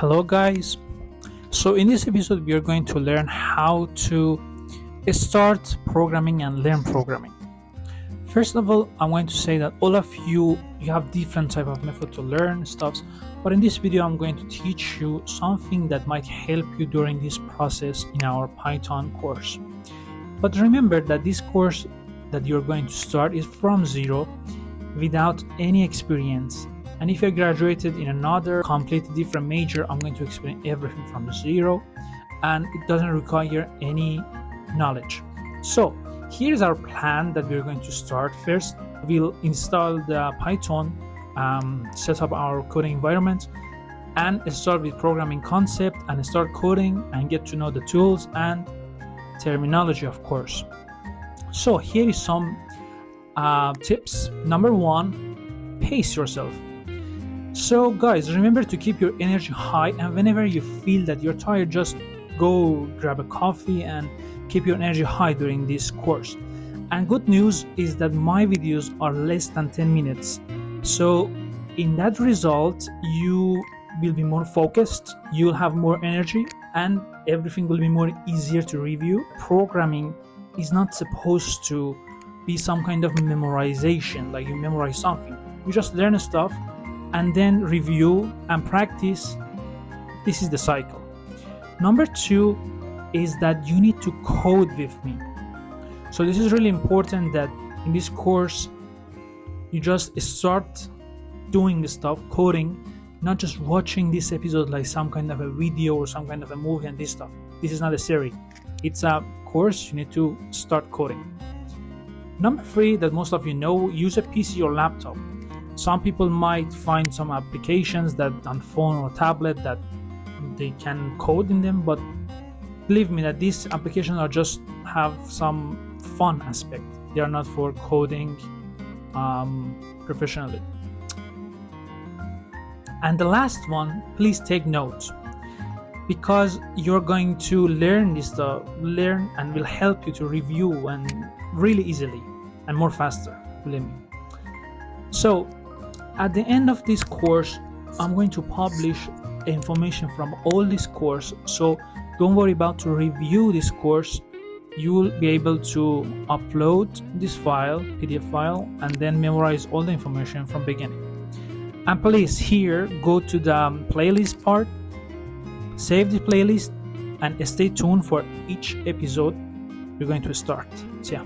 Hello guys. So in this episode we are going to learn how to start programming and learn programming. First of all, I'm going to say that all of you have different type of method to learn stuffs, but in this video I'm going to teach you something that might help you during this process in our Python course. But remember that this course that you're going to start is from zero without any experience. And if you graduated in another completely different major, I'm going to explain everything from zero, and it doesn't require any knowledge. So here's our plan that we're going to start. First, we'll install the Python, set up our coding environment, and start with programming concept and start coding and get to know the tools and terminology, of course. So here is some tips. Number one, pace yourself. So guys, remember to keep your energy high, and whenever you feel that you're tired, just go grab a coffee and keep your energy high during this course. And good news is that my videos are less than 10 minutes. So in that result, you will be more focused, you'll have more energy, and everything will be more easier to review. Programming is not supposed to be some kind of memorization, like you memorize something. You just learn stuff and then review and practice. This is the cycle. Number two is that you need to code with me. So this is really important that in this course you just start doing the stuff, coding, not just watching this episode like some kind of a video or some kind of a movie and this stuff. This is not a series. It's a course. You need to start coding. Number three, that most of you know, use a PC or laptop. Some people might find some applications that on phone or tablet that they can code in them, but believe me that these applications are just have some fun aspect. They are not for coding professionally. And the last one, please take notes, because you're going to learn this stuff, and will help you to review and really easily and more faster, believe me. So at the end of this course, I'm going to publish information from all this course. So don't worry about to review this course. You will be able to upload this file, PDF file, and then memorize all the information from beginning. And please here, go to the playlist part, save the playlist, and stay tuned for each episode we're going to start. So yeah.